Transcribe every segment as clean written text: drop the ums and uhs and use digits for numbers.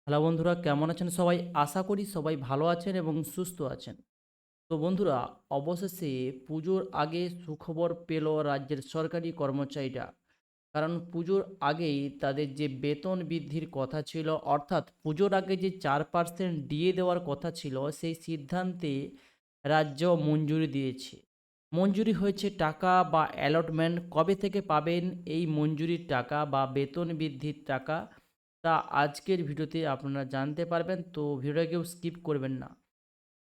Hello বন্ধুরা, কেমন আছেন সবাই? আশা করি সবাই ভালো আছেন এবং সুস্থ আছেন। তো বন্ধুরা, অবশেষে পুজোর আগে সুখবর পেল রাজ্যের সরকারি কর্মচারীরা। কারণ পুজোর আগেই তাদের যে বেতন বৃদ্ধির কথা ছিল, অর্থাৎ পুজোর আগে যে 4% ডিএ দেওয়ার কথা ছিল, সেই সিদ্ধান্তে রাজ্য মঞ্জুরি দিয়েছে। মঞ্জুরি হয়েছে টাকা বা অ্যালটমেন্ট কবে থেকে পাবেন এই মঞ্জুরির টাকা বা বেতন বৃদ্ধির টাকা, তা আজকের ভিডিওতে আপনারা জানতে পারবেন। তো ভিডিওটা কেউ স্কিপ করবেন না।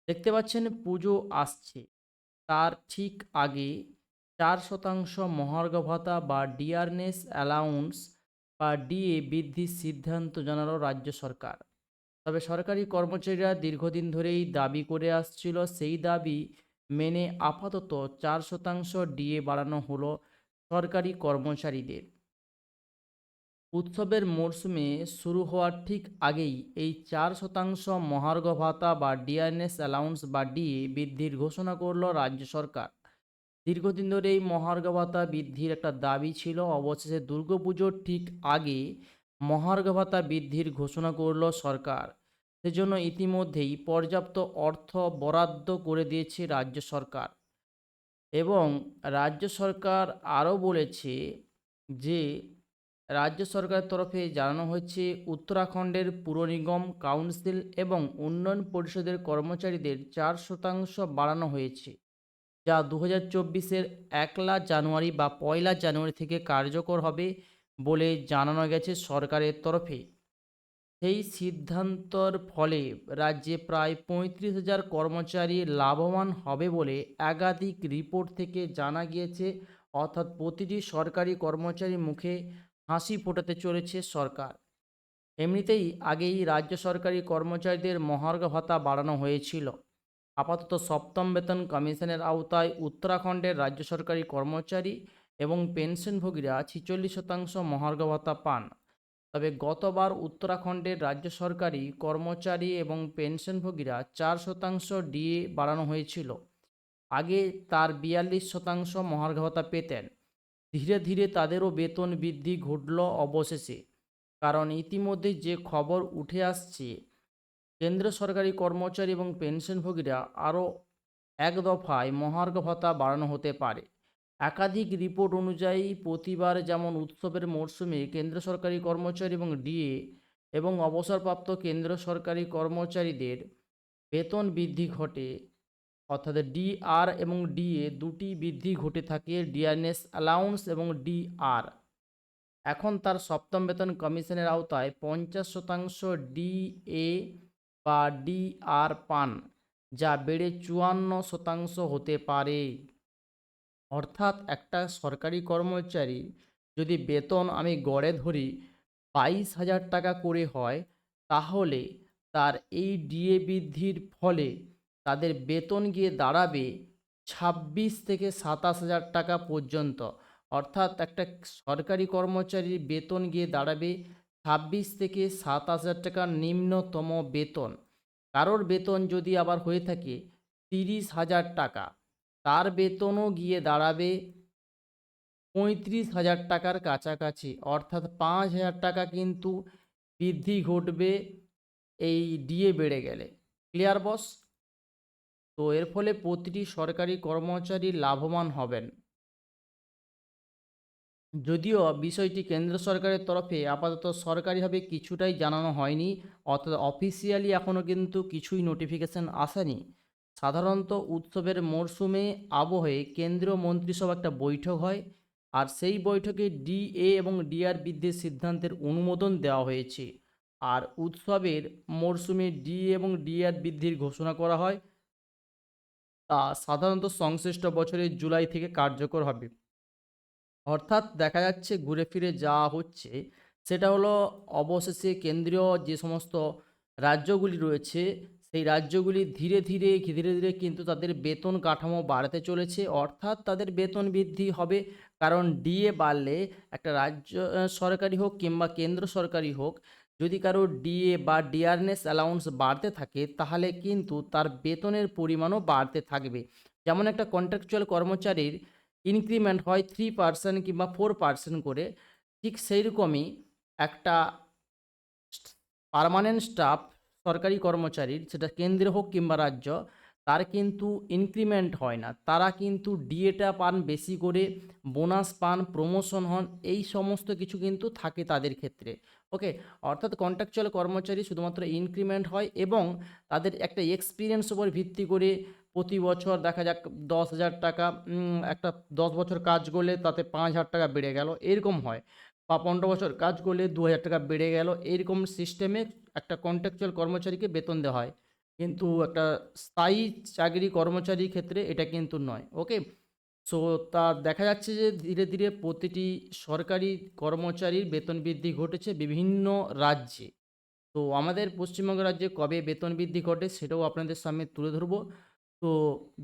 দেখতে পাচ্ছেন পুজো আসছে, তার ঠিক আগে 4% মহার্ঘ ভাতা বা ডিয়ারনেস অ্যালাউন্স বা ডিএ বৃদ্ধির সিদ্ধান্ত জানালো রাজ্য সরকার। তবে সরকারি কর্মচারীরা দীর্ঘদিন ধরেই দাবি করে আসছিল, সেই দাবি মেনে আপাতত 4% ডিএ বাড়ানো হলো সরকারি কর্মচারীদের। উৎসবের মরশুমে শুরু হওয়ার ঠিক আগেই এই 4% মহার্ঘ ভাতা বা ডিআরএস অ্যালাউন্স বা ডিএ বৃদ্ধির ঘোষণা করল রাজ্য সরকার। দীর্ঘদিন ধরে এই মহার্ঘ ভাতা বৃদ্ধির একটা দাবি ছিল, অবশেষে দুর্গাপুজোর ঠিক আগে মহার্ঘ ভাতা বৃদ্ধির ঘোষণা করল সরকার। সেজন্য ইতিমধ্যেই পর্যাপ্ত অর্থ বরাদ্দ করে দিয়েছে রাজ্য সরকার। এবং রাজ্য সরকার আরও বলেছে যে রাজ্য সরকারের তরফে জানানো হয়েছে, উত্তরাখণ্ডের পুর নিগম, কাউন্সিল এবং উন্নয়ন পরিষদের কর্মচারীদের 4% বাড়ানো হয়েছে, যা 2024-এর 1 জানুয়ারি বা 1 জানুয়ারি থেকে কার্যকর হবে বলে জানানো গেছে সরকারের তরফে। সেই সিদ্ধান্তর ফলে রাজ্যে প্রায় 35,000 কর্মচারী লাভবান হবে বলে একাধিক রিপোর্ট থেকে জানা গিয়েছে। অর্থাৎ প্রতিটি সরকারি কর্মচারীর মুখে হাসি ফোটাতে চলেছে সরকার। এমনিতেই আগেই রাজ্য সরকারি কর্মচারীদের মহার্ঘ ভাতা বাড়ানো হয়েছিল। আপাতত সপ্তম বেতন কমিশনের আওতায় উত্তরাখণ্ডের রাজ্য সরকারি কর্মচারী এবং পেনশনভোগীরা 46% মহার্ঘ ভাতা পান। তবে গতবার উত্তরাখণ্ডের রাজ্য সরকারি কর্মচারী এবং পেনশনভোগীরা 4% ডিএ বাড়ানো হয়েছিল। আগে তার 42% মহার্ঘ ভাতা পেতেন। ধীরে ধীরে তাদেরও বেতন বৃদ্ধি ঘটল অবশেষে। কারণ ইতিমধ্যে যে খবর উঠে আসছে, কেন্দ্র সরকারি কর্মচারী এবং পেনশনভোগীরা আরও এক দফায় মহার্ঘ ভাতা বাড়ানো হতে পারে। একাধিক রিপোর্ট অনুযায়ী প্রতিবার যেমন উৎসবের মরশুমে কেন্দ্র সরকারি কর্মচারী এবং ডিএ এবং অবসরপ্রাপ্ত কেন্দ্র সরকারি কর্মচারীদের বেতন বৃদ্ধি ঘটে, অর্থাৎ ডিআর এবং ডিএ দুটি বৃদ্ধি ঘটে থাকে, ডিআরএস অ্যালাউন্স এবং ডিআর। এখন তার সপ্তম বেতন কমিশনের আওতায় 50% ডিএ বা ডিআর পান, যা বেড়ে 54% হতে পারে। অর্থাৎ একটা সরকারি কর্মচারী যদি বেতন আমি গড়ে ধরি 22,000 টাকা করে হয়, তাহলে তার এই ডিএ বৃদ্ধির ফলে তাদের বেতন গিয়ে দাঁড়াবে 26 থেকে 27,000 টাকা পর্যন্ত। অর্থাৎ একটা সরকারি কর্মচারীর বেতন গিয়ে দাঁড়াবে 26 থেকে 27,000 টাকা নিম্নতম বেতন। কারোর বেতন যদি আবার হয়ে থাকে 30,000 টাকা, তার বেতনও গিয়ে দাঁড়াবে 35,000 টাকার কাছাকাছি। অর্থাৎ 5,000 টাকা কিন্তু বৃদ্ধি ঘটবে এই ডিএ বেড়ে গেলে। ক্লিয়ার বস? তো এর ফলে প্রতিটি সরকারি কর্মচারী লাভবান হবেন। যদিও বিষয়টি কেন্দ্র সরকারের তরফে আপাতত সরকারিভাবে কিছুটাই জানানো হয়নি, অর্থাৎ অফিসিয়ালি এখনও কিন্তু কিছুই নোটিফিকেশান আসেনি। সাধারণত উৎসবের মরশুমে আবহে কেন্দ্রীয় মন্ত্রিসভা একটা বৈঠক হয়, আর সেই বৈঠকে ডিএ এবং ডিআর বৃদ্ধির সিদ্ধান্তের অনুমোদন দেওয়া হয়েছে। আর উৎসবের মরশুমে ডিএ এবং ডিআর বৃদ্ধির ঘোষণা করা হয়, তা সাধারণত সংশ্লিষ্ট বছরের জুলাই থেকে কার্যকর হবে। অর্থাৎ দেখা যাচ্ছে ঘুরে ফিরে যা হচ্ছে সেটা হলো, অবশেষে কেন্দ্রীয় যে সমস্ত রাজ্যগুলি রয়েছে, সেই রাজ্যগুলি ধীরে ধীরে ধীরে ধীরে কিন্তু তাদের বেতন কাঠামো বাড়াতে চলেছে। অর্থাৎ তাদের বেতন বৃদ্ধি হবে। কারণ ডিএ বাড়লে একটা রাজ্য সরকারি হোক কিংবা কেন্দ্র সরকারি হোক, যদি কারো ডিএ বা ডিআরএস অ্যালাউন্স বাড়তে থাকে, তাহলে কিন্তু তার বেতনের পরিমাণও বাড়তে থাকবে। যেমন একটা কন্ট্রাকচুয়াল কর্মচারীর ইনক্রিমেন্ট হয় 3% কিংবা 4% করে, ঠিক সেই রকমই একটা পার্মানেন্ট স্টাফ সরকারি কর্মচারীর, সেটা কেন্দ্র হোক কিংবা রাজ্য, তার কিন্তু ইনক্রিমেন্ট হয় না। তারা কিন্তু ডিএটা পান বেশি করে, বোনাস পান, প্রমোশন হন, এই সমস্ত কিছু কিন্তু থাকে তাদের ক্ষেত্রে। ওকে, অর্থাৎ কন্ট্রাকচুয়াল কর্মচারী শুধুমাত্র ইনক্রিমেন্ট হয় এবং তাদের একটা এক্সপিরিয়েন্স উপর ভিত্তি করে প্রতি বছর দেখা যাক 10,000 টাকা, একটা 10 বছর কাজ করলে তাতে 5,000 টাকা বেড়ে গেল, এরকম হয়। বা 15 বছর কাজ করলে 2,000 টাকা বেড়ে গেল, এরকম সিস্টেমে একটা কন্ট্রাকচুয়াল কর্মচারীকে বেতন দেওয়া হয়। কিন্তু একটা স্থায়ী চাকরি কর্মচারীর ক্ষেত্রে এটা কিন্তু নয়। ওকে, সো তা দেখা যাচ্ছে যে ধীরে ধীরে প্রতিটি সরকারি কর্মচারীর বেতন বৃদ্ধি ঘটেছে বিভিন্ন রাজ্যে। তো আমাদের পশ্চিমবঙ্গ রাজ্যে কবে বেতন বৃদ্ধি ঘটে সেটাও আপনাদের সামনে তুলে ধরবো। তো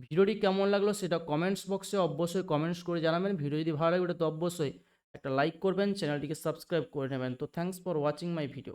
ভিডিওটি কেমন লাগলো সেটা কমেন্টস বক্সে অবশ্যই কমেন্টস করে জানাবেন। ভিডিও যদি ভালো লাগে তো অবশ্যই একটা লাইক করবেন, চ্যানেলটিকে সাবস্ক্রাইব করে নেবেন। তো thanks for watching my video.